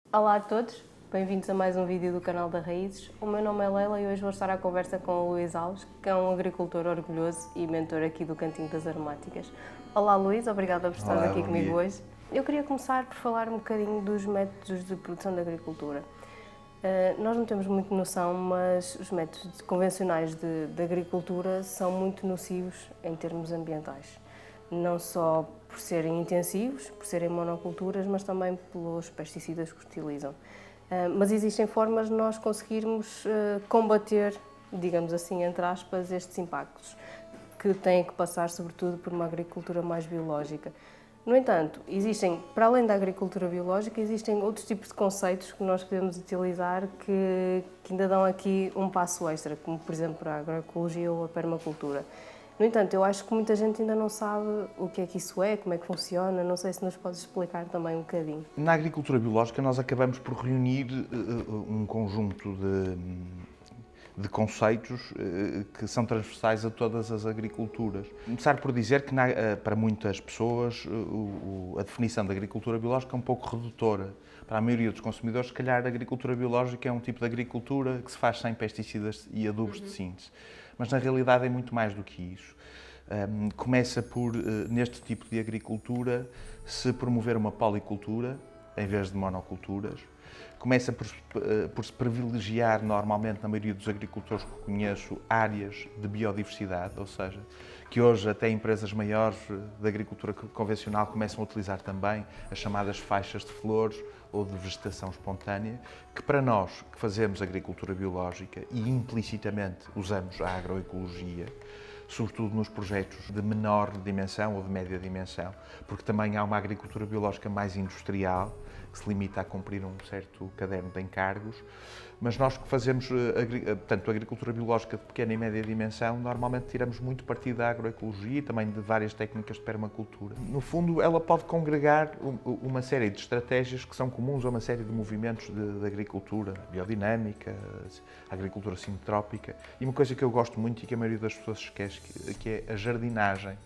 Olá a todos, bem-vindos a mais um vídeo do canal da Raízes. O meu nome é Leila e hoje vou estar à conversa com o Luís Alves, que é um agricultor orgulhoso e mentor aqui do Cantinho das Aromáticas. Olá Luís, obrigada por estar Olá, aqui bom comigo dia. hoje. Eu queria começar por falar um bocadinho dos métodos de produção da agricultura. Nós não temos muito noção, mas os métodos convencionais de agricultura são muito nocivos em termos ambientais. Não só por serem intensivos, por serem monoculturas, mas também pelos pesticidas que utilizam. Mas existem formas de nós conseguirmos combater, digamos assim, entre aspas, estes impactos, que têm que passar sobretudo por uma agricultura mais biológica. No entanto, para além da agricultura biológica, existem outros tipos de conceitos que nós podemos utilizar que ainda dão aqui um passo extra, como por exemplo a agroecologia ou a permacultura. No entanto, eu acho que muita gente ainda não sabe o que é que isso é, como é que funciona, não sei se nos podes explicar também um bocadinho. Na agricultura biológica, nós acabamos por reunir um conjunto de conceitos que são transversais a todas as agriculturas. Começar por dizer que, para muitas pessoas, a definição da agricultura biológica é um pouco redutora. Para a maioria dos consumidores, se calhar, a agricultura biológica é um tipo de agricultura que se faz sem pesticidas e adubos de síntese. Mas, na realidade, é muito mais do que isso. Começa por, neste tipo de agricultura, se promover uma policultura em vez de monoculturas. Começa por se privilegiar, normalmente, na maioria dos agricultores que conheço, áreas de biodiversidade, ou seja, que hoje até empresas maiores da agricultura convencional começam a utilizar também as chamadas faixas de flores ou de vegetação espontânea, que para nós que fazemos agricultura biológica e implicitamente usamos a agroecologia, sobretudo nos projetos de menor dimensão ou de média dimensão, porque também há uma agricultura biológica mais industrial, que se limita a cumprir um certo caderno de encargos, mas nós que fazemos, portanto, agricultura biológica de pequena e média dimensão, normalmente tiramos muito partido da agroecologia e também de várias técnicas de permacultura. No fundo, ela pode congregar uma série de estratégias que são comuns a uma série de movimentos de agricultura biodinâmica, agricultura sintrópica, e uma coisa que eu gosto muito e que a maioria das pessoas esquece, que é a jardinagem.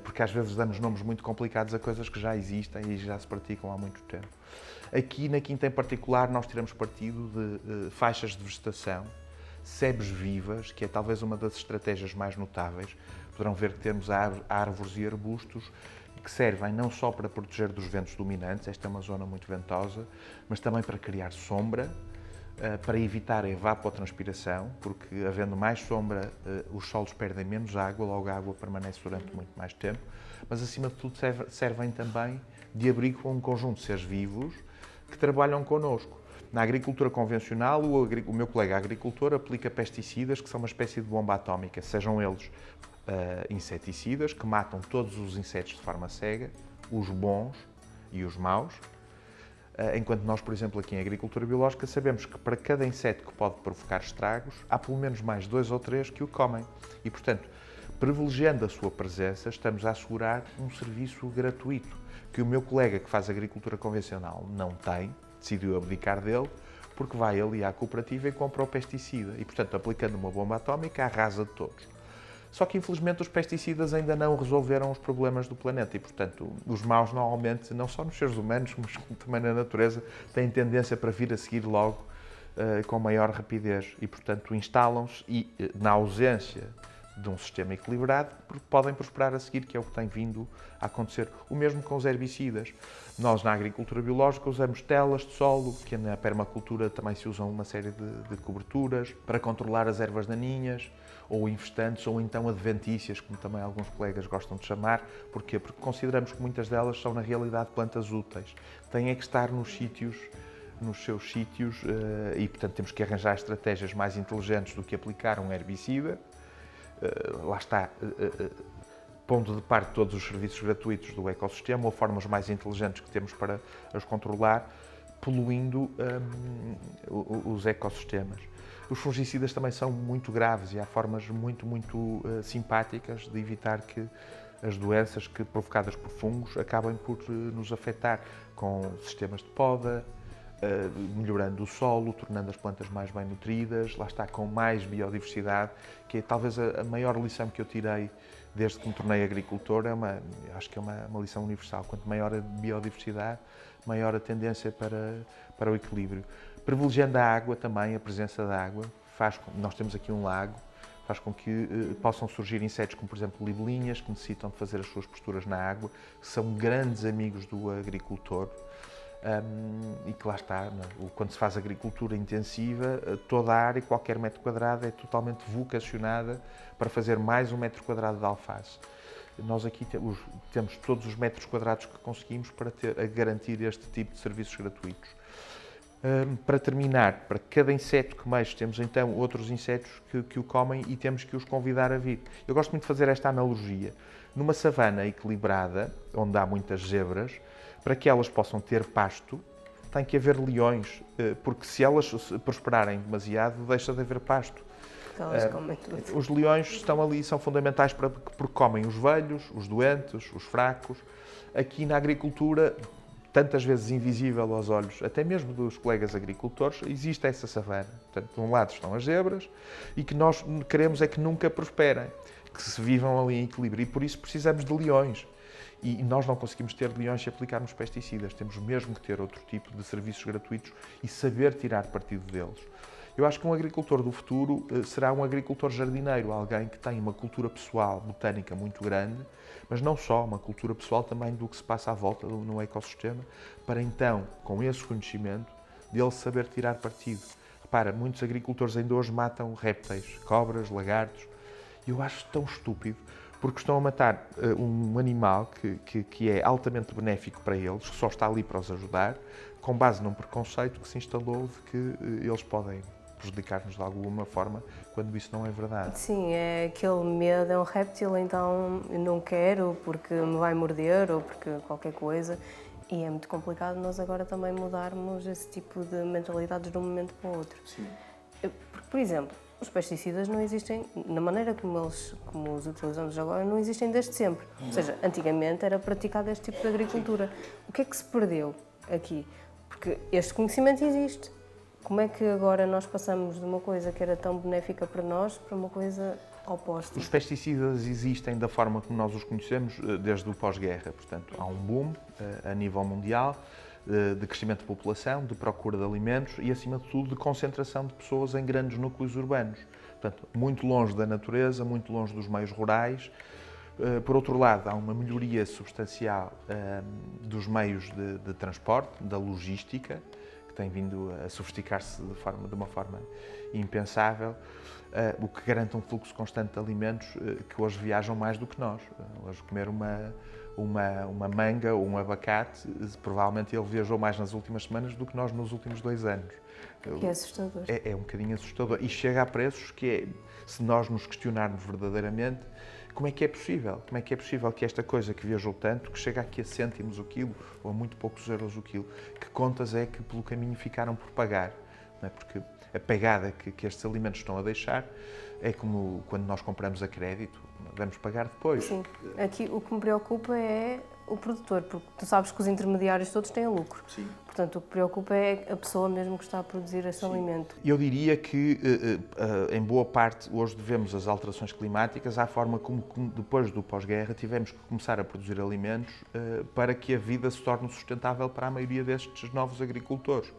Porque às vezes damos nomes muito complicados a coisas que já existem e já se praticam há muito tempo. Aqui na Quinta em particular nós tiramos partido de faixas de vegetação, sebes vivas, que é talvez uma das estratégias mais notáveis. Poderão ver que temos árvores e arbustos que servem não só para proteger dos ventos dominantes, esta é uma zona muito ventosa, mas também para criar sombra, para evitar a evapotranspiração, porque havendo mais sombra, os solos perdem menos água, logo a água permanece durante muito mais tempo, mas acima de tudo servem também de abrigo a um conjunto de seres vivos que trabalham connosco. Na agricultura convencional, o meu colega agricultor aplica pesticidas que são uma espécie de bomba atómica, sejam eles inseticidas, que matam todos os insetos de forma cega, os bons e os maus, enquanto nós, por exemplo, aqui em agricultura biológica, sabemos que para cada inseto que pode provocar estragos, há pelo menos mais 2 ou 3 que o comem. E, portanto, privilegiando a sua presença, estamos a assegurar um serviço gratuito, que o meu colega que faz agricultura convencional não tem, decidiu abdicar dele, porque vai ali à cooperativa e compra o pesticida. E, portanto, aplicando uma bomba atómica, arrasa de todos. Só que, infelizmente, os pesticidas ainda não resolveram os problemas do planeta e, portanto, os maus normalmente, não só nos seres humanos, mas também na natureza, têm tendência para vir a seguir logo com maior rapidez e, portanto, instalam-se e, na ausência de um sistema equilibrado, podem prosperar a seguir, que é o que tem vindo a acontecer. O mesmo com os herbicidas. Nós, na agricultura biológica, usamos telas de solo, que na permacultura também se usam uma série de coberturas para controlar as ervas daninhas, ou infestantes, ou então adventícias, como também alguns colegas gostam de chamar. Porquê? Porque consideramos que muitas delas são, na realidade, plantas úteis. Têm é que estar nos seus sítios, e, portanto, temos que arranjar estratégias mais inteligentes do que aplicar um herbicida. Lá está, pondo de parte todos os serviços gratuitos do ecossistema ou formas mais inteligentes que temos para os controlar, poluindo os ecossistemas. Os fungicidas também são muito graves e há formas muito simpáticas de evitar que as doenças provocadas por fungos acabem por nos afetar, com sistemas de poda, melhorando o solo, tornando as plantas mais bem nutridas, lá está, com mais biodiversidade, que é talvez a maior lição que eu tirei desde que me tornei agricultor, acho que é uma lição universal. Quanto maior a biodiversidade, maior a tendência para o equilíbrio. Privilegiando a água também, a presença da água, nós temos aqui um lago, faz com que possam surgir insetos como, por exemplo, libelinhas, que necessitam de fazer as suas posturas na água, que são grandes amigos do agricultor. E que lá está, quando se faz agricultura intensiva, toda a área, qualquer metro quadrado, é totalmente vocacionada para fazer mais um metro quadrado de alface. Nós aqui temos todos os metros quadrados que conseguimos para garantir este tipo de serviços gratuitos. Para terminar, para cada inseto que mexe, temos então outros insetos que o comem e temos que os convidar a vir. Eu gosto muito de fazer esta analogia. Numa savana equilibrada, onde há muitas zebras, para que elas possam ter pasto, tem que haver leões, porque se elas prosperarem demasiado, deixa de haver pasto. Elas comem tudo. Os leões estão ali, são fundamentais porque comem os velhos, os doentes, os fracos. Aqui na agricultura, tantas vezes invisível aos olhos, até mesmo dos colegas agricultores, existe essa savana. Portanto, de um lado estão as zebras e que nós queremos é que nunca prosperem, que se vivam ali em equilíbrio. E por isso precisamos de leões. E nós não conseguimos ter leões se aplicarmos pesticidas. Temos mesmo que ter outro tipo de serviços gratuitos e saber tirar partido deles. Eu acho que um agricultor do futuro será um agricultor jardineiro, alguém que tem uma cultura pessoal botânica muito grande, mas não só, uma cultura pessoal também do que se passa à volta no ecossistema, para então, com esse conhecimento, dele saber tirar partido. Repara, muitos agricultores ainda hoje matam répteis, cobras, lagartos, e eu acho tão estúpido, porque estão a matar um animal que é altamente benéfico para eles, que só está ali para os ajudar, com base num preconceito que se instalou de que eles podem prejudicar-nos de alguma forma, quando isso não é verdade. Sim, é aquele medo, é um réptil, então eu não quero porque me vai morder ou porque qualquer coisa. E é muito complicado nós agora também mudarmos esse tipo de mentalidades de um momento para o outro. Sim. Porque, por exemplo, os pesticidas não existem, na maneira como os utilizamos agora, não existem desde sempre. Ou seja, antigamente era praticado este tipo de agricultura. O que é que se perdeu aqui? Porque este conhecimento existe. Como é que agora nós passamos de uma coisa que era tão benéfica para nós para uma coisa oposta? Os pesticidas existem da forma como nós os conhecemos desde o pós-guerra. Portanto, há um boom a nível mundial de crescimento de população, de procura de alimentos e, acima de tudo, de concentração de pessoas em grandes núcleos urbanos. Portanto, muito longe da natureza, muito longe dos meios rurais. Por outro lado, há uma melhoria substancial dos meios de transporte, da logística, que tem vindo a sofisticar-se de uma forma impensável, o que garante um fluxo constante de alimentos que hoje viajam mais do que nós. Hoje comer uma manga ou um abacate, provavelmente ele viajou mais nas últimas semanas do que nós nos últimos 2 anos. Que é assustador. É um bocadinho assustador. E chega a preços que se nós nos questionarmos verdadeiramente, como é que é possível? Como é que é possível que esta coisa que viajou tanto, que chega aqui a cêntimos o quilo, ou a muito poucos euros o quilo, que contas é que pelo caminho ficaram por pagar? Não é? Porque a pegada que estes alimentos estão a deixar é como quando nós compramos a crédito, vamos pagar depois. Sim, aqui o que me preocupa é o produtor, porque tu sabes que os intermediários todos têm lucro. Sim. Portanto, o que preocupa é a pessoa mesmo que está a produzir esse Sim. alimento. Eu diria que, em boa parte, hoje devemos as alterações climáticas à forma como depois do pós-guerra, tivemos que começar a produzir alimentos para que a vida se torne sustentável para a maioria destes novos agricultores.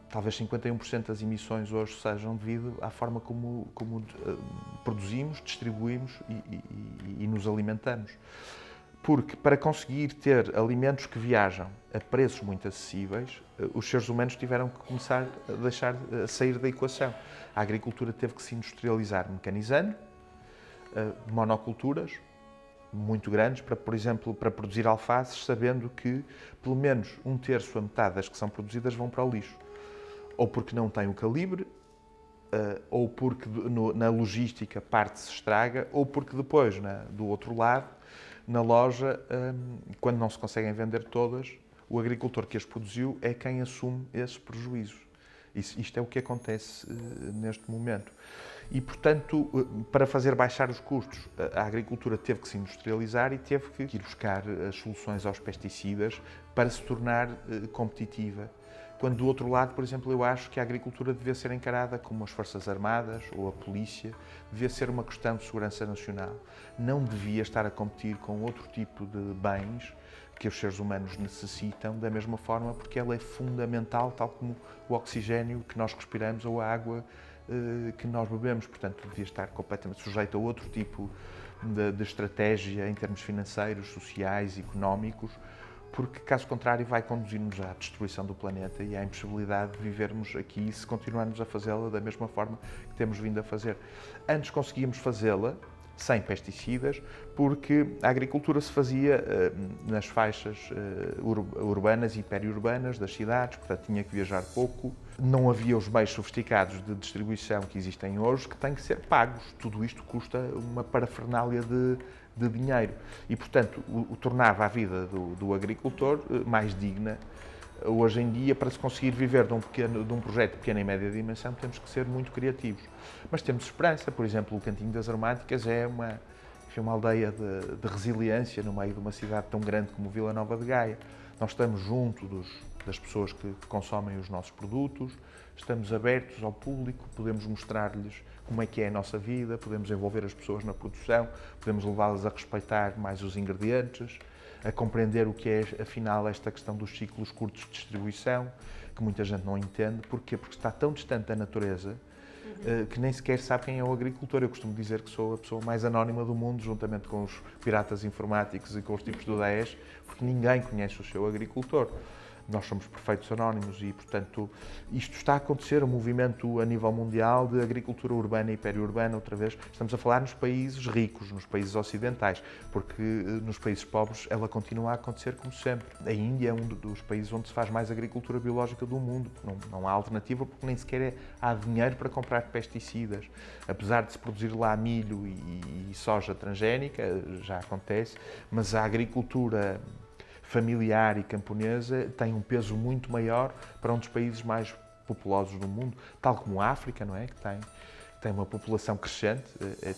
Talvez 51% das emissões hoje sejam devido à forma como produzimos, distribuímos e nos alimentamos. Porque para conseguir ter alimentos que viajam a preços muito acessíveis, os seres humanos tiveram que começar a sair da equação. A agricultura teve que se industrializar mecanizando, monoculturas muito grandes, por exemplo, para produzir alfaces, sabendo que pelo menos 1/3 a metade das que são produzidas vão para o lixo. Ou porque não tem o calibre, ou porque na logística parte se estraga, ou porque depois, do outro lado, na loja, quando não se conseguem vender todas, o agricultor que as produziu é quem assume esses prejuízos. Isto é o que acontece neste momento. E, portanto, para fazer baixar os custos, a agricultura teve que se industrializar e teve que ir buscar as soluções aos pesticidas para se tornar competitiva. quando do outro lado, por exemplo, eu acho que a agricultura devia ser encarada como as Forças Armadas ou a polícia, devia ser uma questão de segurança nacional. Não devia estar a competir com outro tipo de bens que os seres humanos necessitam da mesma forma, porque ela é fundamental, tal como o oxigênio que nós respiramos ou a água que nós bebemos. Portanto, devia estar completamente sujeito a outro tipo de estratégia em termos financeiros, sociais, económicos, porque, caso contrário, vai conduzir-nos à destruição do planeta e à impossibilidade de vivermos aqui se continuarmos a fazê-la da mesma forma que temos vindo a fazer. Antes conseguíamos fazê-la sem pesticidas, porque a agricultura se fazia nas faixas urbanas e periurbanas das cidades, portanto tinha que viajar pouco. Não havia os meios sofisticados de distribuição que existem hoje, que têm que ser pagos. Tudo isto custa uma parafernália de dinheiro e, portanto, o tornava a vida do agricultor mais digna. Hoje em dia, para se conseguir viver de um projeto de pequena e média dimensão, temos que ser muito criativos. Mas temos esperança. Por exemplo, o Cantinho das Aromáticas é uma aldeia de resiliência no meio de uma cidade tão grande como Vila Nova de Gaia. Nós estamos junto das pessoas que consomem os nossos produtos, estamos abertos ao público, podemos mostrar-lhes como é que é a nossa vida, podemos envolver as pessoas na produção, podemos levá-las a respeitar mais os ingredientes, a compreender o que é, afinal, esta questão dos ciclos curtos de distribuição, que muita gente não entende. Porquê? Porque está tão distante da natureza que nem sequer sabe quem é o agricultor. Eu costumo dizer que sou a pessoa mais anónima do mundo, juntamente com os piratas informáticos e com os tipos do Daesh, porque ninguém conhece o seu agricultor. Nós somos perfeitos anónimos e, portanto, isto está a acontecer, um movimento a nível mundial de agricultura urbana e periurbana, outra vez. Estamos a falar nos países ricos, nos países ocidentais, porque nos países pobres ela continua a acontecer como sempre. A Índia é um dos países onde se faz mais agricultura biológica do mundo. Não há alternativa, porque nem sequer há dinheiro para comprar pesticidas. Apesar de se produzir lá milho e soja transgénica, já acontece, mas a agricultura familiar e camponesa tem um peso muito maior para um dos países mais populosos do mundo, tal como a África, não é? Que tem uma população crescente,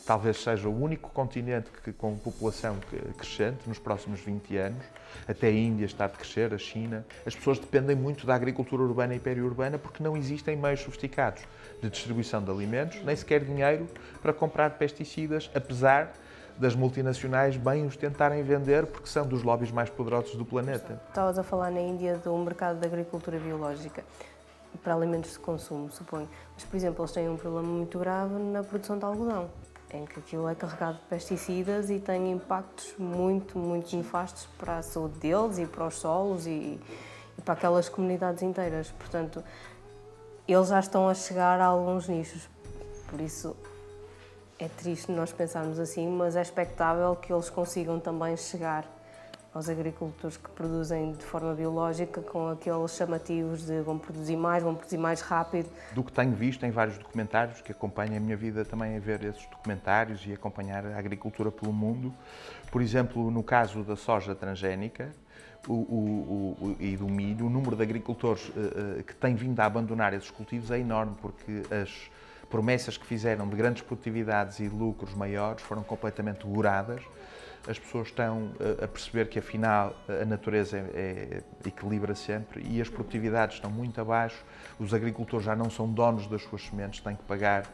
talvez seja o único continente com população crescente nos próximos 20 anos, até a Índia está a crescer, a China. As pessoas dependem muito da agricultura urbana e periurbana porque não existem meios sofisticados de distribuição de alimentos, nem sequer dinheiro para comprar pesticidas, apesar das multinacionais bem os tentarem vender, porque são dos lobbies mais poderosos do planeta. Estavas a falar na Índia do mercado da agricultura biológica para alimentos de consumo, suponho. Mas, por exemplo, eles têm um problema muito grave na produção de algodão, em que aquilo é carregado de pesticidas e tem impactos muito, muito nefastos para a saúde deles e para os solos e para aquelas comunidades inteiras. Portanto, eles já estão a chegar a alguns nichos, por isso é triste nós pensarmos assim, mas é expectável que eles consigam também chegar aos agricultores que produzem de forma biológica com aqueles chamativos de vão produzir mais rápido. Do que tenho visto em vários documentários, que acompanham a minha vida também a ver esses documentários e acompanhar a agricultura pelo mundo, por exemplo, no caso da soja transgénica e do milho, o número de agricultores que têm vindo a abandonar esses cultivos é enorme, porque as promessas que fizeram de grandes produtividades e lucros maiores foram completamente goradas. As pessoas estão a perceber que, afinal, a natureza equilibra sempre e as produtividades estão muito abaixo. Os agricultores já não são donos das suas sementes, têm que pagar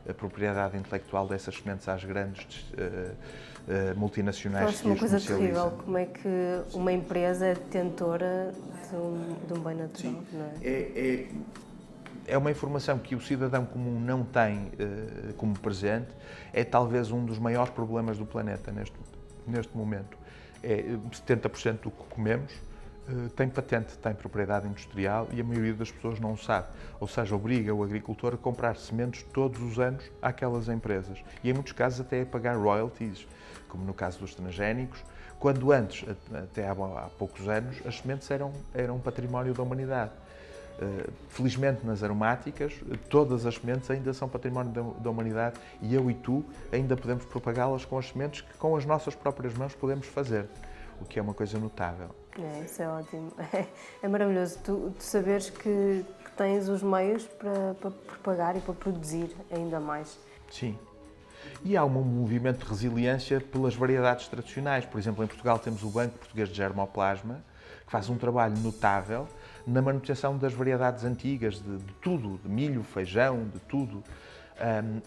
a propriedade intelectual dessas sementes às grandes multinacionais que as comercializam. Uma coisa terrível, como é que uma empresa é detentora de um bem natural, não é? É uma informação que o cidadão comum não tem como presente, é talvez um dos maiores problemas do planeta neste momento. 70% do que comemos tem patente, tem propriedade industrial e a maioria das pessoas não o sabe. Ou seja, obriga o agricultor a comprar sementes todos os anos àquelas empresas e, em muitos casos, até a pagar royalties, como no caso dos transgénicos, quando antes, até há poucos anos, as sementes eram património da humanidade. Felizmente, nas aromáticas, todas as sementes ainda são património da humanidade e eu e tu ainda podemos propagá-las com as sementes que com as nossas próprias mãos podemos fazer, o que é uma coisa notável. Isso é ótimo. É maravilhoso tu saberes que tens os meios para propagar e para produzir ainda mais. Sim. E há um movimento de resiliência pelas variedades tradicionais. Por exemplo, em Portugal temos o Banco Português de Germoplasma, que faz um trabalho notável na manutenção das variedades antigas, de tudo, de milho, feijão, de tudo.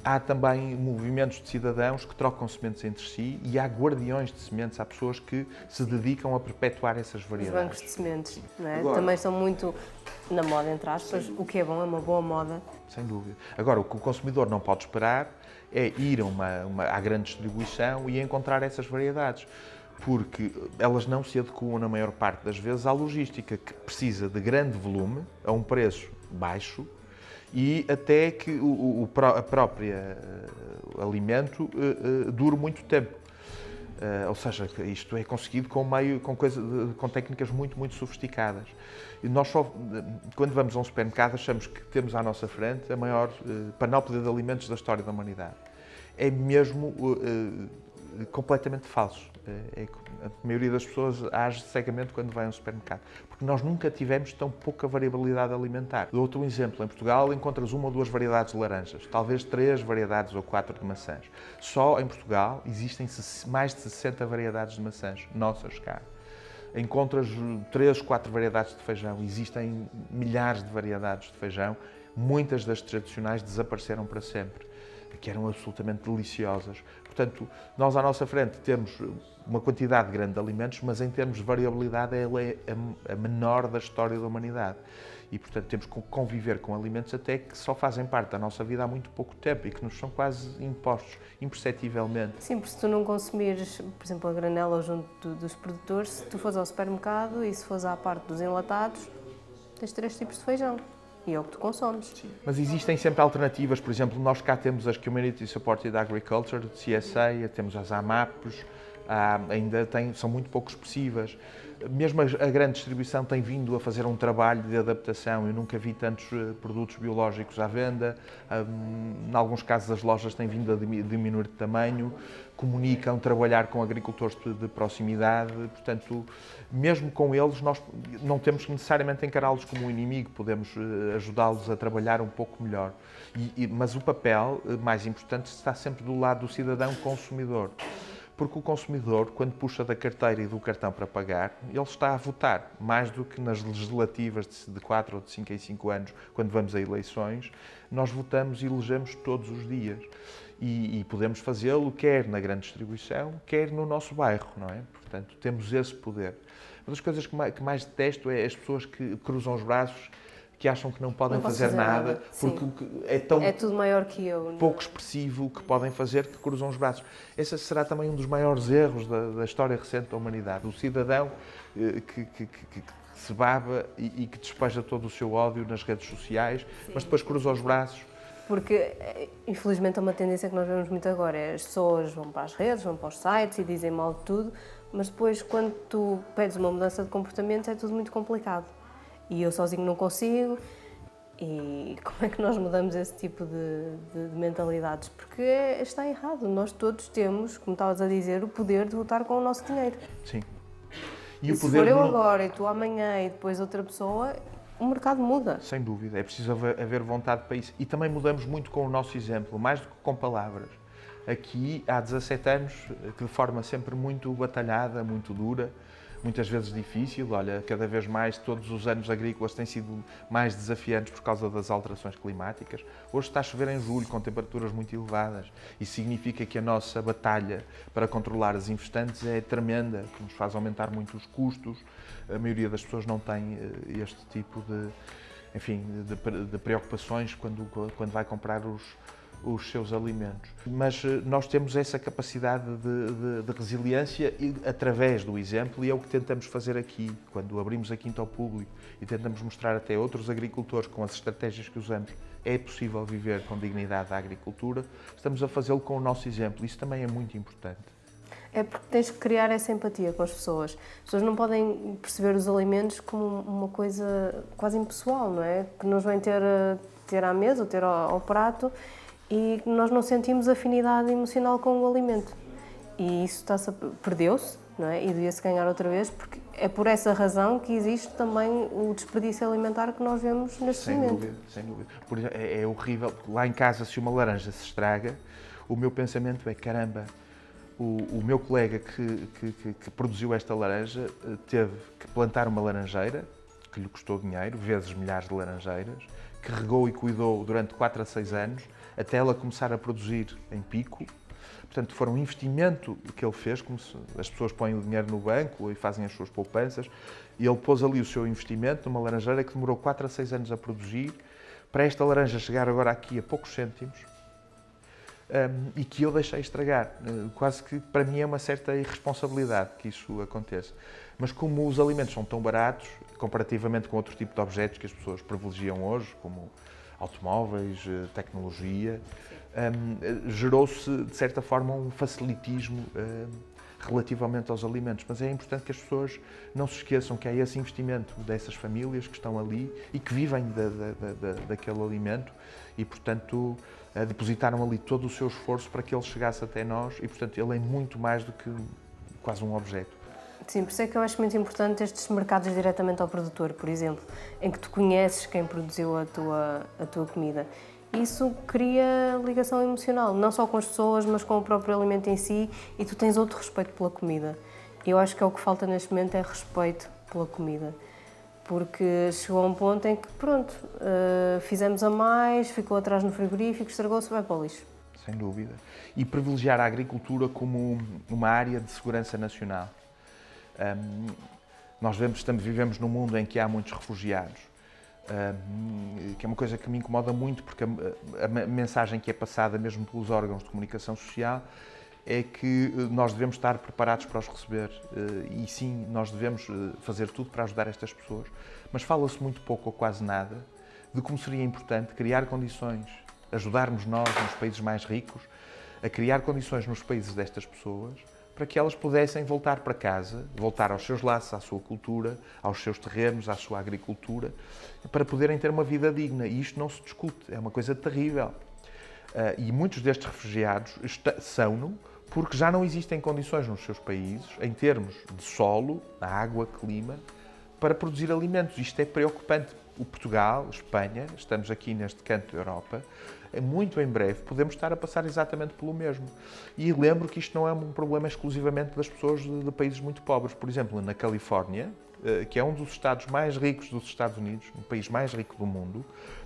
Há também movimentos de cidadãos que trocam sementes entre si e há guardiões de sementes, há pessoas que se dedicam a perpetuar essas variedades. Os bancos de sementes, não é? Também são muito na moda, entre aspas. Sim. O que é bom, é uma boa moda. Sem dúvida. Agora, o que o consumidor não pode esperar é ir à grande distribuição e encontrar essas variedades, porque elas não se adequam, na maior parte das vezes, à logística, que precisa de grande volume, a um preço baixo, e até que o próprio alimento dure muito tempo. Ou seja, isto é conseguido com técnicas muito sofisticadas. E nós só, quando vamos a um supermercado, achamos que temos à nossa frente a maior panóplia de alimentos da história da humanidade. É mesmo completamente falso. A maioria das pessoas age cegamente quando vai a um supermercado, porque nós nunca tivemos tão pouca variabilidade alimentar. Dou-te um exemplo. Em Portugal encontras 1 ou 2 variedades de laranjas, talvez 3 variedades ou 4 de maçãs. Só em Portugal existem mais de 60 variedades de maçãs, nossas cá. Encontras 3, 4 variedades de feijão, existem milhares de variedades de feijão, muitas das tradicionais desapareceram para sempre, que eram absolutamente deliciosas. Portanto, nós à nossa frente temos uma quantidade grande de alimentos, mas em termos de variabilidade ela é a menor da história da humanidade. E, portanto, temos que conviver com alimentos até que só fazem parte da nossa vida há muito pouco tempo e que nos são quase impostos, imperceptivelmente. Sim, porque se tu não consumires, por exemplo, a granela ou junto dos produtores, se tu fores ao supermercado e se fores à parte dos enlatados, tens 3 tipos de feijão. E é o que tu consomes. Sim. Mas existem sempre alternativas. Por exemplo, nós cá temos as Community Supported Agriculture, CSA, temos as AMAPs, são muito pouco expressivas. Mesmo a grande distribuição tem vindo a fazer um trabalho de adaptação. Eu nunca vi tantos produtos biológicos à venda. Em alguns casos, as lojas têm vindo a diminuir de tamanho, comunicam, trabalhar com agricultores de proximidade. Portanto, mesmo com eles, nós não temos que necessariamente encará-los como um inimigo, podemos ajudá-los a trabalhar um pouco melhor. Mas o papel mais importante está sempre do lado do cidadão consumidor. Porque o consumidor, quando puxa da carteira e do cartão para pagar, ele está a votar, mais do que nas legislativas de 4 ou de 5 em 5 anos, quando vamos a eleições, nós votamos e elegemos todos os dias. E podemos fazê-lo quer na grande distribuição, quer no nosso bairro, não é? Portanto, temos esse poder. Uma das coisas que mais detesto é as pessoas que cruzam os braços, que acham que não podem fazer nada, porque é tudo maior que eu. Pouco expressivo o que podem fazer, que cruzam os braços. Esse será também um dos maiores erros da história recente da humanidade. O cidadão que se baba e que despeja todo o seu ódio nas redes sociais, sim, mas depois cruza os braços. Porque, infelizmente, é uma tendência que nós vemos muito agora. As pessoas vão para as redes, vão para os sites e dizem mal de tudo, mas depois, quando tu pedes uma mudança de comportamento, é tudo muito complicado. E eu sozinho não consigo. E como é que nós mudamos esse tipo de mentalidades? Porque está errado. Nós todos temos, como estavas a dizer, o poder de votar com o nosso dinheiro. Sim. E se for eu agora e tu amanhã e depois outra pessoa, o mercado muda. Sem dúvida. É preciso haver vontade para isso. E também mudamos muito com o nosso exemplo, mais do que com palavras. Aqui, há 17 anos, que de forma sempre muito batalhada, muito dura, muitas vezes difícil, olha, cada vez mais todos os anos agrícolas têm sido mais desafiantes por causa das alterações climáticas. Hoje está a chover em julho, com temperaturas muito elevadas. Isso significa que a nossa batalha para controlar as infestantes é tremenda, que nos faz aumentar muito os custos. A maioria das pessoas não tem este tipo de preocupações quando vai comprar os seus alimentos. Mas nós temos essa capacidade de resiliência através do exemplo e é o que tentamos fazer aqui, quando abrimos a quinta ao público e tentamos mostrar até a outros agricultores com as estratégias que usamos. É possível viver com dignidade da agricultura, estamos a fazê-lo com o nosso exemplo. Isso também é muito importante. É porque tens que criar essa empatia com as pessoas. As pessoas não podem perceber os alimentos como uma coisa quase impessoal, não é? Que nos vem ter à mesa ou ter ao prato e nós não sentimos afinidade emocional com o alimento. E isso perdeu-se, não é? E devia-se ganhar outra vez, porque é por essa razão que existe também o desperdício alimentar que nós vemos neste momento. Sem dúvida. É horrível. Lá em casa, se uma laranja se estraga, o meu pensamento é, caramba, O meu colega que produziu esta laranja teve que plantar uma laranjeira, que lhe custou dinheiro, vezes milhares de laranjeiras, que regou e cuidou durante 4 a 6 anos, até ela começar a produzir em pico. Portanto, foi um investimento que ele fez, como se as pessoas põem o dinheiro no banco e fazem as suas poupanças, e ele pôs ali o seu investimento numa laranjeira que demorou 4 a 6 anos a produzir, para esta laranja chegar agora aqui a poucos cêntimos, e que eu deixei estragar. Quase que para mim é uma certa irresponsabilidade que isso aconteça. Mas como os alimentos são tão baratos, comparativamente com outro tipo de objetos que as pessoas privilegiam hoje, como automóveis, tecnologia, gerou-se, de certa forma, um facilitismo relativamente aos alimentos. Mas é importante que as pessoas não se esqueçam que há esse investimento dessas famílias que estão ali e que vivem daquele alimento e, portanto, depositaram ali todo o seu esforço para que ele chegasse até nós e, portanto, ele é muito mais do que quase um objeto. Sim, por isso é que eu acho muito importante estes mercados diretamente ao produtor, por exemplo, em que tu conheces quem produziu a tua comida. Isso cria ligação emocional, não só com as pessoas, mas com o próprio alimento em si, e tu tens outro respeito pela comida. Eu acho que é o que falta neste momento, é respeito pela comida. Porque chegou a um ponto em que, pronto, fizemos a mais, ficou atrás no frigorífico, estragou-se, vai para o lixo. Sem dúvida. E privilegiar a agricultura como uma área de segurança nacional. Nós vivemos num mundo em que há muitos refugiados, que é uma coisa que me incomoda muito, porque a mensagem que é passada mesmo pelos órgãos de comunicação social é que nós devemos estar preparados para os receber e sim, nós devemos fazer tudo para ajudar estas pessoas, mas fala-se muito pouco ou quase nada de como seria importante criar condições, ajudarmos nós, nos países mais ricos, a criar condições nos países destas pessoas para que elas pudessem voltar para casa, voltar aos seus laços, à sua cultura, aos seus terrenos, à sua agricultura, para poderem ter uma vida digna. E isto não se discute, é uma coisa terrível. E muitos destes refugiados são-no porque já não existem condições nos seus países, em termos de solo, água, clima, para produzir alimentos. Isto é preocupante. O Portugal, Espanha, estamos aqui neste canto da Europa, muito em breve podemos estar a passar exatamente pelo mesmo. E lembro que isto não é um problema exclusivamente das pessoas de países muito pobres. Por exemplo, na Califórnia, que é um dos estados mais ricos dos Estados Unidos, um país mais rico do mundo,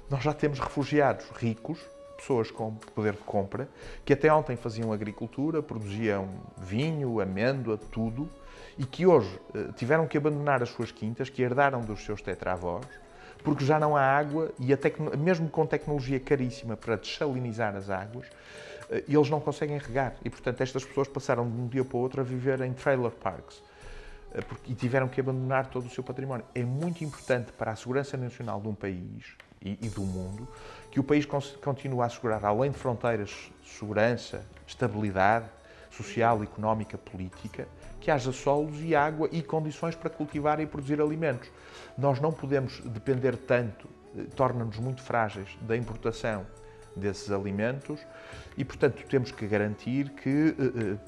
nós já temos refugiados ricos, pessoas com poder de compra, que até ontem faziam agricultura, produziam vinho, amêndoa, tudo, e que hoje tiveram que abandonar as suas quintas, que herdaram dos seus tetravós, porque já não há água e mesmo com tecnologia caríssima para dessalinizar as águas, eles não conseguem regar. E, portanto, estas pessoas passaram de um dia para o outro a viver em trailer parks e tiveram que abandonar todo o seu património. É muito importante para a segurança nacional de um país e do mundo que o país continue a assegurar, além de fronteiras, segurança, estabilidade social, económica, política, que haja solos e água e condições para cultivar e produzir alimentos. Nós não podemos depender tanto, torna-nos muito frágeis da importação desses alimentos e, portanto, temos que garantir que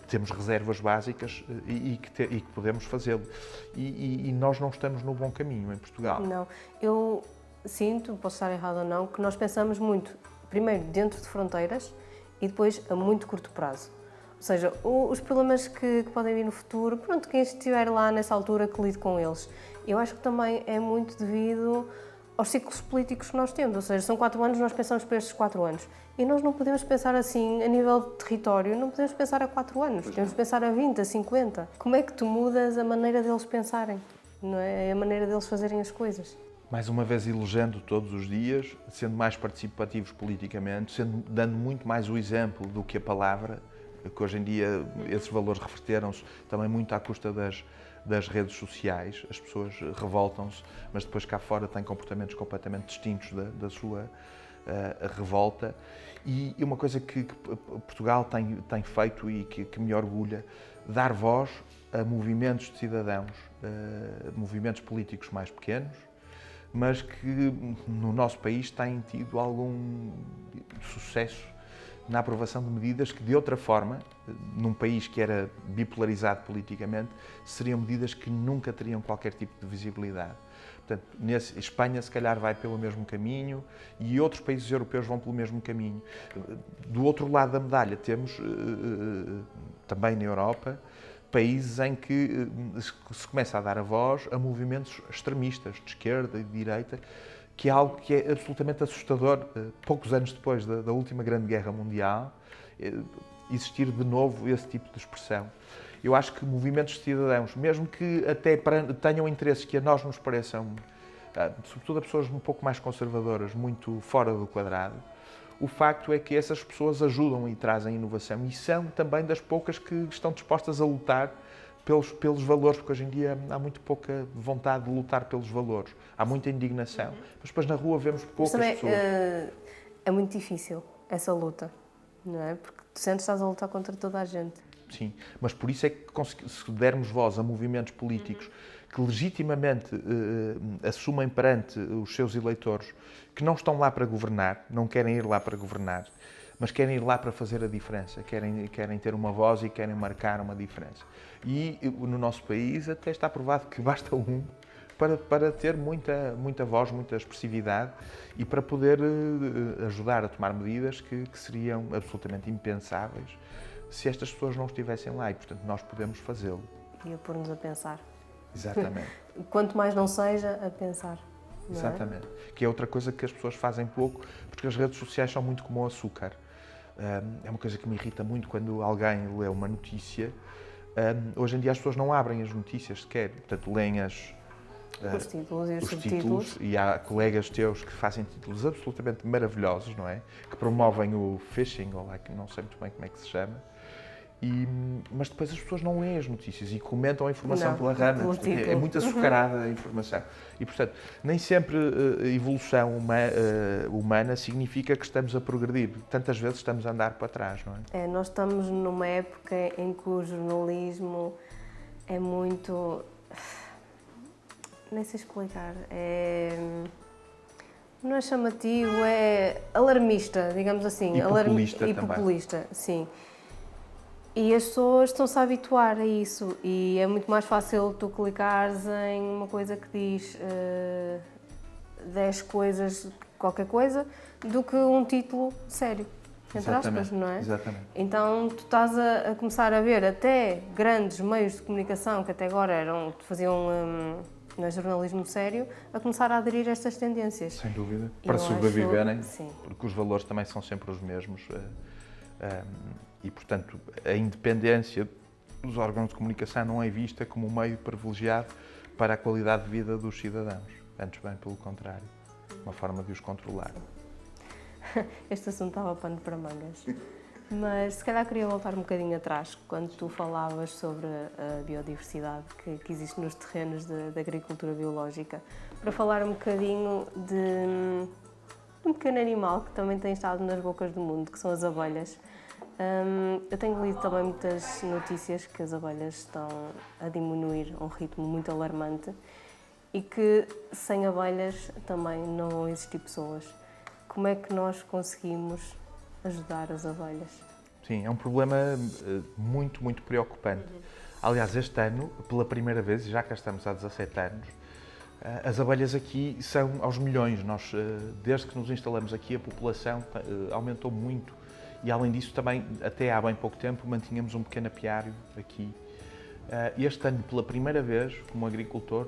temos reservas básicas e que podemos fazê-lo. E nós não estamos no bom caminho em Portugal. Não, eu sinto, posso estar errado ou não, que nós pensamos muito, primeiro, dentro de fronteiras e depois a muito curto prazo. Ou seja, os problemas que podem vir no futuro, pronto, quem estiver lá nessa altura que lide com eles. Eu acho que também é muito devido aos ciclos políticos que nós temos, ou seja, são 4 anos, nós pensamos para estes 4 anos. E nós não podemos pensar assim, a nível de território, não podemos pensar a 4 anos, temos que pensar a 20, a 50. Como é que tu mudas a maneira deles pensarem, não é? A maneira deles fazerem as coisas. Mais uma vez elegendo todos os dias, sendo mais participativos politicamente, dando muito mais o exemplo do que a palavra, que hoje em dia esses valores reverteram-se também muito à custa das redes sociais. As pessoas revoltam-se, mas depois cá fora têm comportamentos completamente distintos da sua revolta. E uma coisa que Portugal tem feito e que me orgulha, dar voz a movimentos de cidadãos, movimentos políticos mais pequenos, mas que no nosso país têm tido algum sucesso na aprovação de medidas que, de outra forma, num país que era bipolarizado politicamente, seriam medidas que nunca teriam qualquer tipo de visibilidade. Portanto, Espanha, se calhar, vai pelo mesmo caminho e outros países europeus vão pelo mesmo caminho. Do outro lado da medalha, temos, também na Europa, países em que se começa a dar a voz a movimentos extremistas, de esquerda e de direita, que é algo que é absolutamente assustador. Poucos anos depois da última Grande Guerra Mundial, existir de novo esse tipo de expressão. Eu acho que movimentos de cidadãos, mesmo que até tenham interesses que a nós nos pareçam, sobretudo a pessoas um pouco mais conservadoras, muito fora do quadrado, o facto é que essas pessoas ajudam e trazem inovação e são também das poucas que estão dispostas a lutar pelos valores, porque hoje em dia há muito pouca vontade de lutar pelos valores. Há muita indignação, mas depois na rua vemos poucas pessoas. É muito difícil essa luta, não é? Porque tu sentes que estás a lutar contra toda a gente. Sim, mas por isso é que se dermos voz a movimentos políticos que legitimamente assumem perante os seus eleitores que não estão lá para governar, não querem ir lá para governar, mas querem ir lá para fazer a diferença, querem ter uma voz e querem marcar uma diferença. E no nosso país até está provado que basta um para ter muita voz, muita expressividade e para poder ajudar a tomar medidas que seriam absolutamente impensáveis se estas pessoas não estivessem lá e, portanto, nós podemos fazê-lo. E a pôr-nos a pensar. Exatamente. Quanto mais não seja, a pensar. Não Exatamente. Que é outra coisa que as pessoas fazem pouco, porque as redes sociais são muito como o açúcar. É uma coisa que me irrita muito quando alguém lê uma notícia. Hoje em dia as pessoas não abrem as notícias sequer, portanto, leem os títulos e os subtítulos. Títulos, e há colegas teus que fazem títulos absolutamente maravilhosos, não é? Que promovem o phishing, ou lá, que não sei muito bem como é que se chama. Mas depois as pessoas não leem as notícias e comentam a informação pela rama. É muito açucarada a informação. E, portanto, nem sempre a evolução humana significa que estamos a progredir. Tantas vezes estamos a andar para trás, não é? Nós estamos numa época em que o jornalismo é muito... Nem sei explicar. Não é chamativo, é alarmista, digamos assim. E populista, sim. E as pessoas estão-se a habituar a isso e é muito mais fácil tu clicares em uma coisa que diz 10 coisas, qualquer coisa, do que um título sério, entre aspas, não é? Exatamente. Então tu estás a começar a ver até grandes meios de comunicação que até agora faziam jornalismo sério, a começar a aderir a estas tendências. Sem dúvida. Para sobreviverem, sim. Porque os valores também são sempre os mesmos. E, portanto, a independência dos órgãos de comunicação não é vista como um meio privilegiado para a qualidade de vida dos cidadãos. Antes bem, pelo contrário, uma forma de os controlar. Este assunto estava pano para mangas. Mas, se calhar, queria voltar um bocadinho atrás, quando tu falavas sobre a biodiversidade que existe nos terrenos da agricultura biológica, para falar um bocadinho de um pequeno animal que também tem estado nas bocas do mundo, que são as abelhas. Eu tenho lido também muitas notícias que as abelhas estão a diminuir a um ritmo muito alarmante e que sem abelhas também não vão existir pessoas. Como é que nós conseguimos ajudar as abelhas? Sim, é um problema muito, muito preocupante. Aliás, este ano, pela primeira vez, já cá estamos há 17 anos, as abelhas aqui são aos milhões. Nós, desde que nos instalamos aqui, a população aumentou muito. E, além disso, também, até há bem pouco tempo, mantínhamos um pequeno apiário aqui. Este ano, pela primeira vez, como agricultor,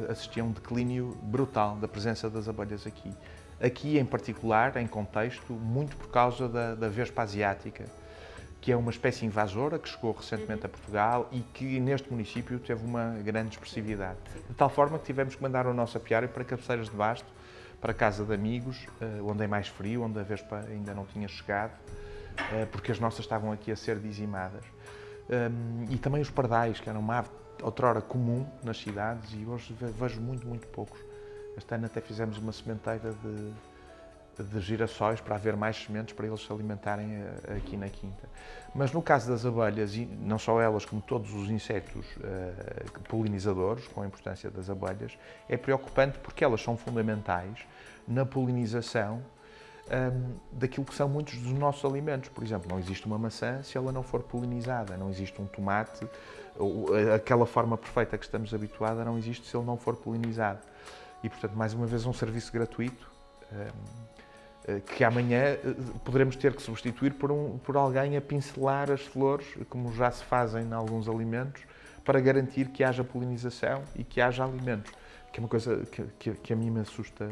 assisti a um declínio brutal da presença das abelhas aqui. Aqui, em particular, em contexto, muito por causa da vespa asiática, que é uma espécie invasora que chegou recentemente a Portugal e que, neste município, teve uma grande expressividade. De tal forma que tivemos que mandar o nosso apiário para Cabeceiras de Basto, para casa de amigos, onde é mais frio, onde a vespa ainda não tinha chegado, porque as nossas estavam aqui a ser dizimadas. E também os pardais, que eram uma ave outrora comum nas cidades e hoje vejo muito, muito poucos. Este ano até fizemos uma sementeira de girassóis para haver mais sementes para eles se alimentarem aqui na quinta. Mas no caso das abelhas, e não só elas, como todos os insetos polinizadores, com a importância das abelhas, é preocupante porque elas são fundamentais na polinização daquilo que são muitos dos nossos alimentos. Por exemplo, não existe uma maçã se ela não for polinizada, não existe um tomate, aquela forma perfeita que estamos habituados não existe se ele não for polinizado. E, portanto, mais uma vez, um serviço gratuito que amanhã poderemos ter que substituir por alguém a pincelar as flores, como já se fazem em alguns alimentos, para garantir que haja polinização e que haja alimentos, que é uma coisa que a mim me assusta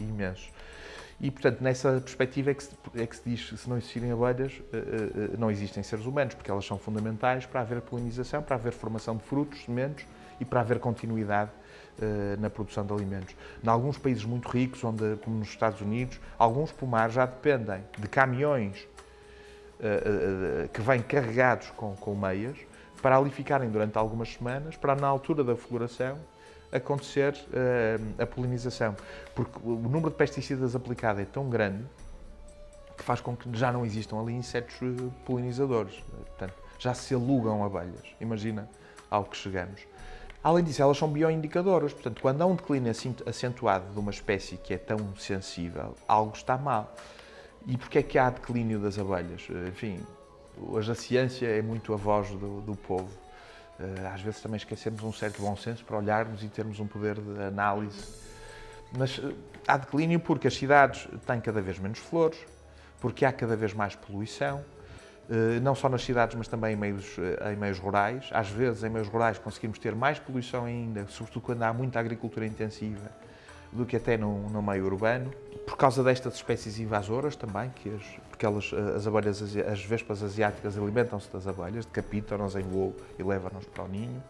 imenso. E, portanto, nessa perspectiva é que se diz que se não existirem abelhas, não existem seres humanos, porque elas são fundamentais para haver polinização, para haver formação de frutos, sementes e para haver continuidade na produção de alimentos. Em alguns países muito ricos, como nos Estados Unidos, alguns pomares já dependem de caminhões que vêm carregados com meias para ali ficarem durante algumas semanas, para na altura da floração acontecer a polinização. Porque o número de pesticidas aplicado é tão grande que faz com que já não existam ali insetos polinizadores. Portanto, já se alugam abelhas. Imagina ao que chegamos. Além disso, elas são bioindicadoras. Portanto, quando há um declínio acentuado de uma espécie que é tão sensível, algo está mal. E porquê é que há declínio das abelhas? Enfim, hoje a ciência é muito a voz do povo. Às vezes também esquecemos um certo bom senso para olharmos e termos um poder de análise. Mas há declínio porque as cidades têm cada vez menos flores, porque há cada vez mais poluição, não só nas cidades, mas também em meios rurais. Às vezes, em meios rurais, conseguimos ter mais poluição ainda, sobretudo quando há muita agricultura intensiva, do que até no meio urbano. Por causa destas espécies invasoras também, porque as abelhas, as vespas asiáticas alimentam-se das abelhas, decapitam-nas em voo e levam-nos para o ninho.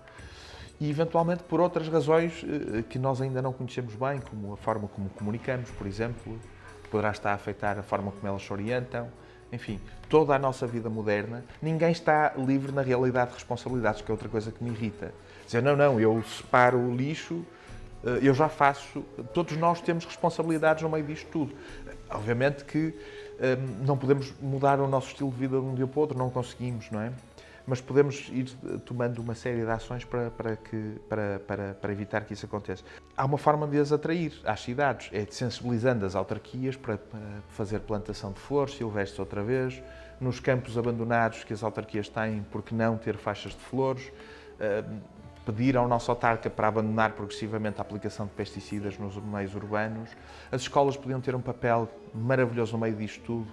E, eventualmente, por outras razões que nós ainda não conhecemos bem, como a forma como comunicamos, por exemplo, poderá estar a afetar a forma como elas se orientam. Enfim, toda a nossa vida moderna, ninguém está livre na realidade de responsabilidades, que é outra coisa que me irrita. Dizer, não, eu separo o lixo, eu já faço. Todos nós temos responsabilidades no meio disto tudo. Obviamente que não podemos mudar o nosso estilo de vida de um dia para o outro, não conseguimos, não é? Mas podemos ir tomando uma série de ações para evitar que isso aconteça. Há uma forma de as atrair às cidades, é de sensibilizando as autarquias para fazer plantação de flores silvestres outra vez, nos campos abandonados que as autarquias têm, por que não ter faixas de flores, pedir ao nosso autarca para abandonar progressivamente a aplicação de pesticidas nos meios urbanos. As escolas podiam ter um papel maravilhoso no meio disto tudo,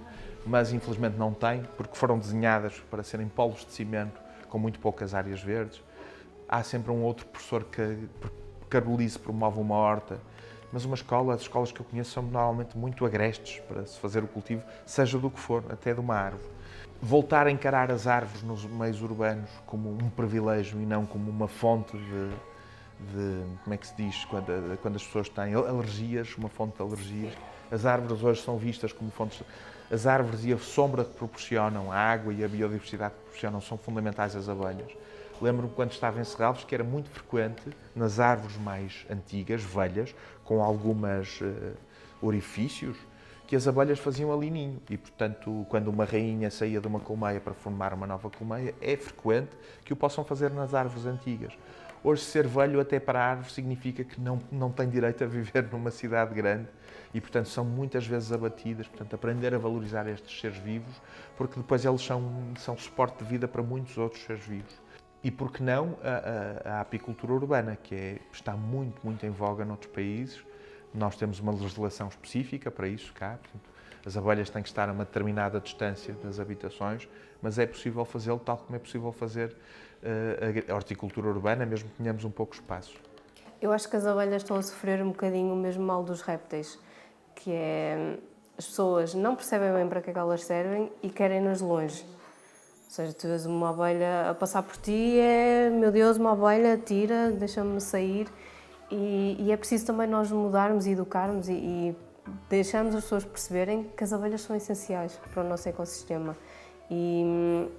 mas infelizmente não têm, porque foram desenhadas para serem polos de cimento com muito poucas áreas verdes. Há sempre um outro professor que Carolice promove uma horta, mas as escolas que eu conheço são normalmente muito agrestes para se fazer o cultivo, seja do que for, até de uma árvore. Voltar a encarar as árvores nos meios urbanos como um privilégio e não como uma fonte de como é que se diz, quando as pessoas têm alergias, uma fonte de alergias. As árvores hoje são vistas como fontes. As árvores e a sombra que proporcionam, a água e a biodiversidade que proporcionam são fundamentais às abelhas. Lembro-me quando estava em Serralves que era muito frequente nas árvores mais antigas, velhas, com alguns orifícios, que as abelhas faziam ali ninho. E, portanto, quando uma rainha saía de uma colmeia para formar uma nova colmeia, é frequente que o possam fazer nas árvores antigas. Hoje, ser velho até para a árvore significa que não tem direito a viver numa cidade grande e, portanto, são muitas vezes abatidas. Portanto, aprender a valorizar estes seres vivos, porque depois eles são suporte de vida para muitos outros seres vivos. E, por que não, a apicultura urbana, que está muito, muito em voga noutros países. Nós temos uma legislação específica para isso cá. Portanto, as abelhas têm que estar a uma determinada distância das habitações, mas é possível fazê-lo tal como é possível fazer a horticultura urbana, mesmo que tenhamos um pouco espaço. Eu acho que as abelhas estão a sofrer um bocadinho o mesmo mal dos répteis, que é as pessoas não percebem bem para que é que elas servem e querem-nas longe. Ou seja, tu vês uma abelha a passar por ti, meu Deus, uma abelha, tira, deixa-me sair. E é preciso também nós mudarmos e educarmos e deixarmos as pessoas perceberem que as abelhas são essenciais para o nosso ecossistema e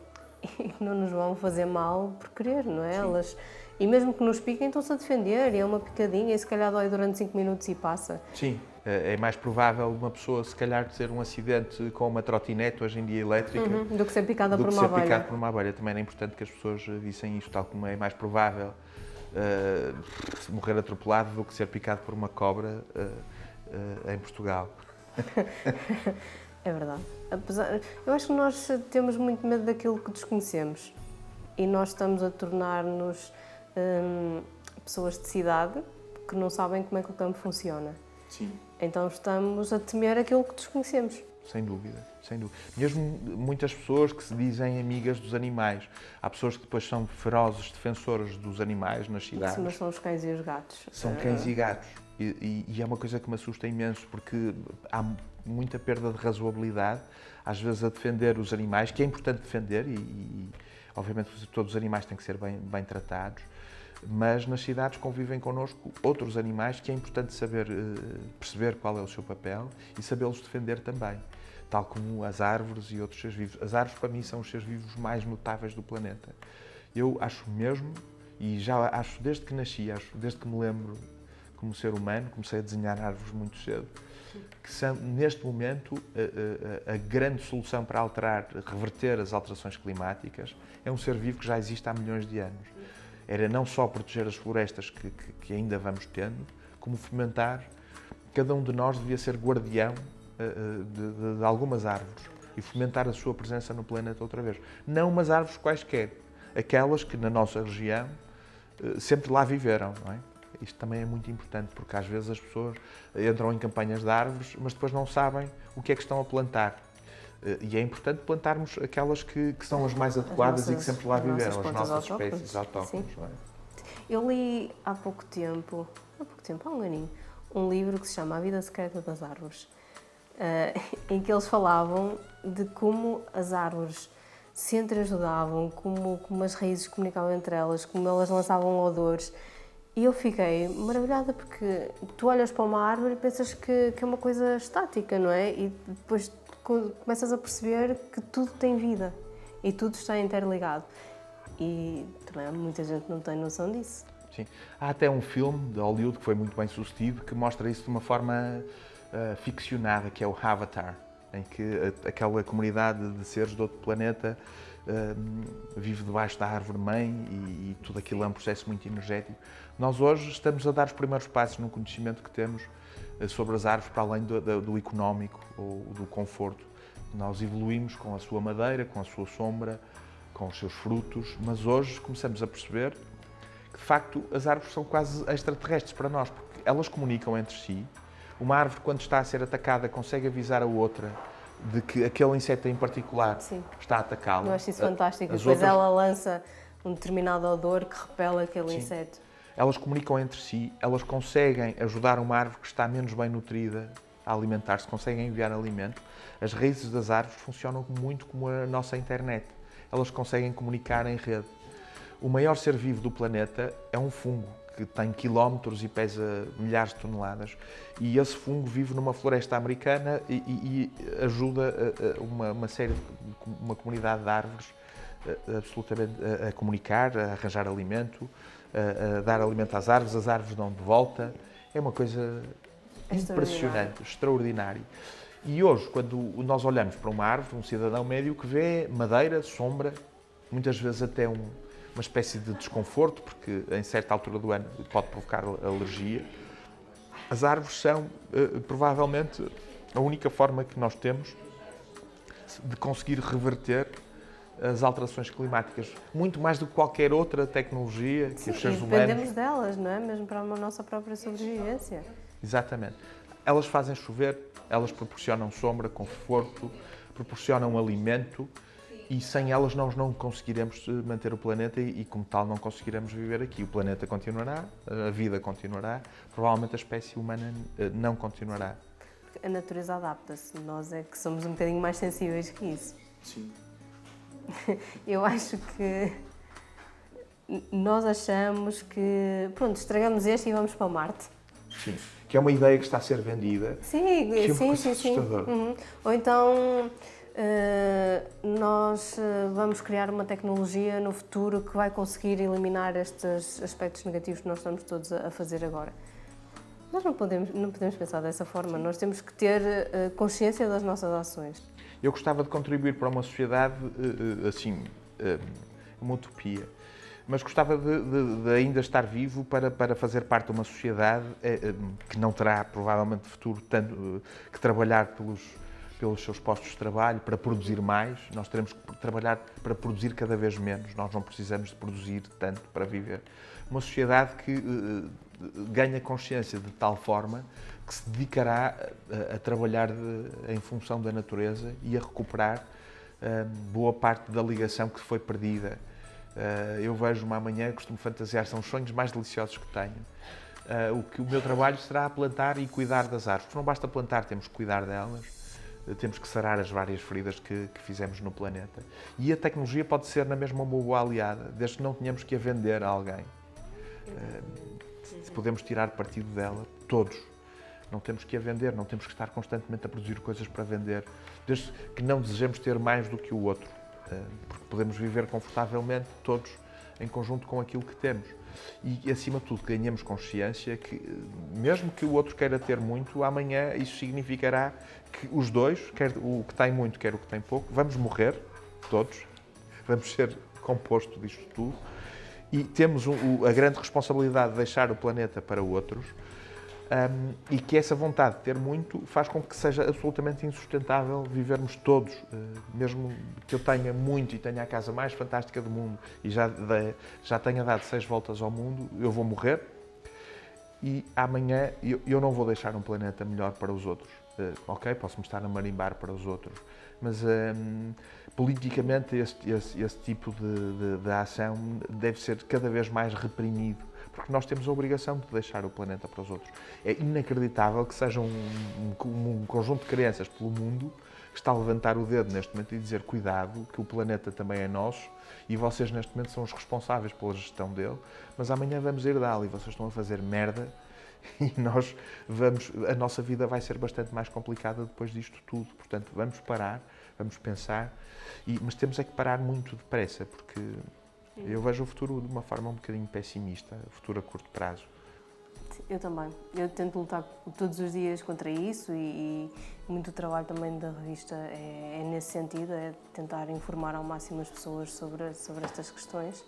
não nos vão fazer mal por querer, não é? E mesmo que nos piquem, estão-se a defender, e é uma picadinha e se calhar dói durante 5 minutos e passa. Sim, é mais provável uma pessoa se calhar ter um acidente com uma trotinete hoje em dia elétrica do que ser picada por uma abelha. Picado por uma abelha. Também é importante que as pessoas vissem isto, tal como é mais provável morrer atropelado do que ser picado por uma cobra em Portugal. É verdade. Eu acho que nós temos muito medo daquilo que desconhecemos e nós estamos a tornar-nos pessoas de cidade que não sabem como é que o campo funciona. Sim. Então estamos a temer aquilo que desconhecemos. Sem dúvida, sem dúvida. Mesmo muitas pessoas que se dizem amigas dos animais. Há pessoas que depois são ferozes defensoras dos animais nas cidades. Mas são os cães e os gatos. São cães e gatos. E é uma coisa que me assusta imenso, porque há muita perda de razoabilidade, às vezes a defender os animais, que é importante defender, obviamente todos os animais têm que ser bem tratados, mas nas cidades convivem connosco outros animais que é importante saber perceber qual é o seu papel e sabê-los defender também, tal como as árvores e outros seres vivos. As árvores, para mim, são os seres vivos mais notáveis do planeta. Eu acho mesmo, e já acho desde que nasci, desde que me lembro como ser humano, comecei a desenhar árvores muito cedo, que são, neste momento, a grande solução para reverter as alterações climáticas é um ser vivo que já existe há milhões de anos. Era não só proteger as florestas que ainda vamos tendo, como fomentar. Cada um de nós devia ser guardião de algumas árvores e fomentar a sua presença no planeta outra vez. Não umas árvores quaisquer, aquelas que na nossa região sempre lá viveram, não é? Isto também é muito importante, porque às vezes as pessoas entram em campanhas de árvores, mas depois não sabem o que é que estão a plantar. E é importante plantarmos aquelas que são as mais adequadas e que sempre lá viveram, as nossas espécies autóctones. Não é? Eu li há pouco tempo, há um aninho, um livro que se chama A Vida Secreta das Árvores, em que eles falavam de como as árvores se entreajudavam, como as raízes comunicavam entre elas, como elas lançavam odores. E eu fiquei maravilhada porque tu olhas para uma árvore e pensas que é uma coisa estática, não é? E depois começas a perceber que tudo tem vida e tudo está interligado. E também muita gente não tem noção disso. Sim. Há até um filme de Hollywood que foi muito bem sucedido que mostra isso de uma forma ficcionada, que é o Avatar, em que aquela comunidade de seres de outro planeta vive debaixo da árvore-mãe e tudo aquilo é um processo muito energético. Nós hoje estamos a dar os primeiros passos no conhecimento que temos sobre as árvores para além do económico ou do conforto. Nós evoluímos com a sua madeira, com a sua sombra, com os seus frutos, mas hoje começamos a perceber que, de facto, as árvores são quase extraterrestres para nós, porque elas comunicam entre si. Uma árvore, quando está a ser atacada, consegue avisar a outra de que aquele inseto em particular está a atacá-la. Eu acho isso fantástico. Depois ela lança um determinado odor que repele aquele inseto. Elas comunicam entre si, elas conseguem ajudar uma árvore que está menos bem nutrida a alimentar-se, conseguem enviar alimento. As raízes das árvores funcionam muito como a nossa internet. Elas conseguem comunicar em rede. O maior ser vivo do planeta é um fungo, que tem quilómetros e pesa milhares de toneladas. E esse fungo vive numa floresta americana e ajuda uma comunidade de árvores absolutamente a comunicar, a arranjar alimento, a dar alimento às árvores, as árvores dão de volta. É uma coisa impressionante, extraordinária. E hoje, quando nós olhamos para uma árvore, um cidadão médio que vê madeira, sombra, muitas vezes até uma espécie de desconforto, porque em certa altura do ano pode provocar alergia. As árvores são, provavelmente, a única forma que nós temos de conseguir reverter as alterações climáticas, muito mais do que qualquer outra tecnologia que os seres humanos... dependemos delas, não é? Mesmo para a nossa própria sobrevivência. Exatamente. Elas fazem chover, elas proporcionam sombra, conforto, proporcionam alimento e sem elas nós não conseguiremos manter o planeta e como tal não conseguiremos viver aqui. O planeta continuará, a vida continuará, provavelmente a espécie humana não continuará. A natureza adapta-se, nós é que somos um bocadinho mais sensíveis que isso. Sim. Eu acho que nós achamos que, pronto, estragamos este e vamos para Marte. Sim, que é uma ideia que está a ser vendida. Sim. Uhum. Ou então nós vamos criar uma tecnologia no futuro que vai conseguir eliminar estes aspectos negativos que nós estamos todos a fazer agora. Nós não podemos pensar dessa forma, nós temos que ter consciência das nossas ações. Eu gostava de contribuir para uma sociedade, assim, uma utopia, mas gostava de ainda estar vivo para fazer parte de uma sociedade que não terá provavelmente futuro tanto que trabalhar pelos seus postos de trabalho, para produzir mais. Nós teremos que trabalhar para produzir cada vez menos. Nós não precisamos de produzir tanto para viver. Uma sociedade que ganha consciência de tal forma que se dedicará a trabalhar em função da natureza e a recuperar boa parte da ligação que foi perdida. Eu vejo-me amanhã, costumo fantasiar, são os sonhos mais deliciosos que tenho. O meu trabalho será plantar e cuidar das árvores. Não basta plantar, temos que cuidar delas, temos que sarar as várias feridas que fizemos no planeta. E a tecnologia pode ser na mesma uma boa aliada, desde que não tenhamos que a vender a alguém. Podemos tirar partido dela, todos. Não temos que a vender, não temos que estar constantemente a produzir coisas para vender, desde que não desejemos ter mais do que o outro, porque podemos viver confortavelmente todos em conjunto com aquilo que temos. E, acima de tudo, ganhemos consciência que, mesmo que o outro queira ter muito, amanhã isso significará que os dois, quer o que tem muito, quer o que tem pouco, vamos morrer, todos, vamos ser composto disto tudo, e temos a grande responsabilidade de deixar o planeta para outros, e que essa vontade de ter muito faz com que seja absolutamente insustentável vivermos todos, mesmo que eu tenha muito e tenha a casa mais fantástica do mundo e já tenha dado 6 voltas ao mundo, eu vou morrer e amanhã eu não vou deixar um planeta melhor para os outros. Ok, posso-me estar a marimbar para os outros, mas politicamente esse tipo de ação deve ser cada vez mais reprimido, porque nós temos a obrigação de deixar o planeta para os outros. É inacreditável que seja um conjunto de crianças pelo mundo que está a levantar o dedo neste momento e dizer cuidado, que o planeta também é nosso e vocês neste momento são os responsáveis pela gestão dele, mas amanhã vamos herdá-lo e vocês estão a fazer merda e a nossa vida vai ser bastante mais complicada depois disto tudo. Portanto, vamos parar, vamos pensar, mas temos é que parar muito depressa, porque eu vejo o futuro de uma forma um bocadinho pessimista, o futuro a curto prazo. Eu também. Eu tento lutar todos os dias contra isso e muito trabalho também da revista é nesse sentido, é tentar informar ao máximo as pessoas sobre estas questões,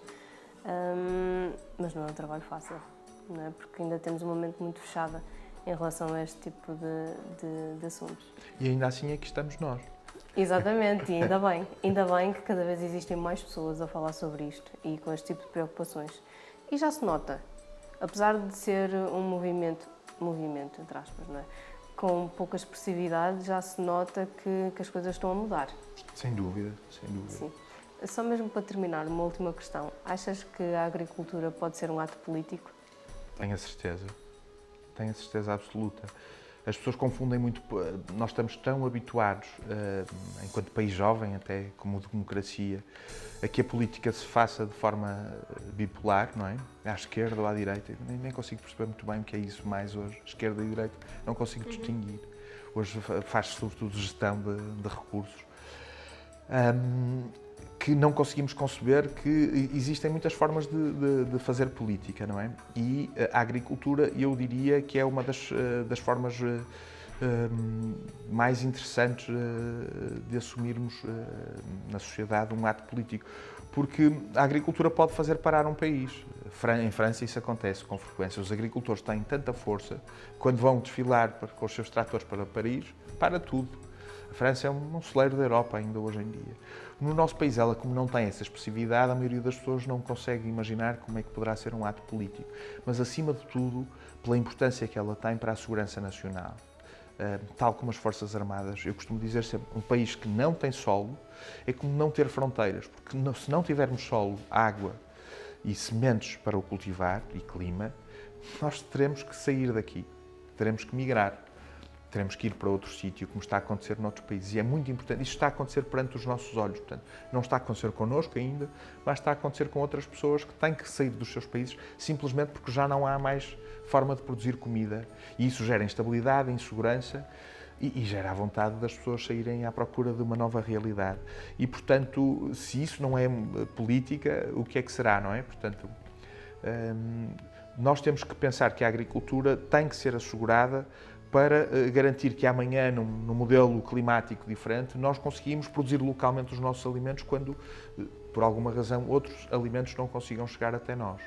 mas não é um trabalho fácil, não é? Porque ainda temos uma mente muito fechada em relação a este tipo de assuntos. E ainda assim aqui estamos nós. Exatamente, e ainda bem que cada vez existem mais pessoas a falar sobre isto e com este tipo de preocupações. E já se nota, apesar de ser um movimento entre aspas, não é? Com pouca expressividade, já se nota que as coisas estão a mudar. Sem dúvida, sem dúvida. Sim. Só mesmo para terminar, uma última questão. Achas que a agricultura pode ser um ato político? Tenho a certeza absoluta. As pessoas confundem muito, nós estamos tão habituados, enquanto país jovem, até como democracia, a que a política se faça de forma bipolar, não é? À esquerda ou à direita. Nem consigo perceber muito bem o que é isso mais hoje, esquerda e direita, não consigo distinguir. Hoje faz-se sobretudo gestão de recursos. Que não conseguimos conceber que existem muitas formas de fazer política, não é? E a agricultura, eu diria que é uma das formas mais interessantes de assumirmos na sociedade um ato político, porque a agricultura pode fazer parar um país. Em França isso acontece com frequência. Os agricultores têm tanta força, quando vão desfilar com os seus tratores para Paris, para tudo. A França é um celeiro da Europa ainda hoje em dia. No nosso país, ela, como não tem essa expressividade, a maioria das pessoas não consegue imaginar como é que poderá ser um ato político. Mas, acima de tudo, pela importância que ela tem para a segurança nacional. Tal como as Forças Armadas, eu costumo dizer sempre, um país que não tem solo é como não ter fronteiras, porque se não tivermos solo, água e sementes para o cultivar e clima, nós teremos que sair daqui, teremos que migrar. Teremos que ir para outro sítio, como está a acontecer noutros países. E é muito importante. Isto está a acontecer perante os nossos olhos. Portanto, não está a acontecer connosco ainda, mas está a acontecer com outras pessoas que têm que sair dos seus países simplesmente porque já não há mais forma de produzir comida. E isso gera instabilidade, insegurança e gera a vontade das pessoas saírem à procura de uma nova realidade. E, portanto, se isso não é política, o que é que será, não é? Portanto, nós temos que pensar que a agricultura tem que ser assegurada para garantir que amanhã, num modelo climático diferente, nós conseguimos produzir localmente os nossos alimentos quando por alguma razão, outros alimentos não consigam chegar até nós.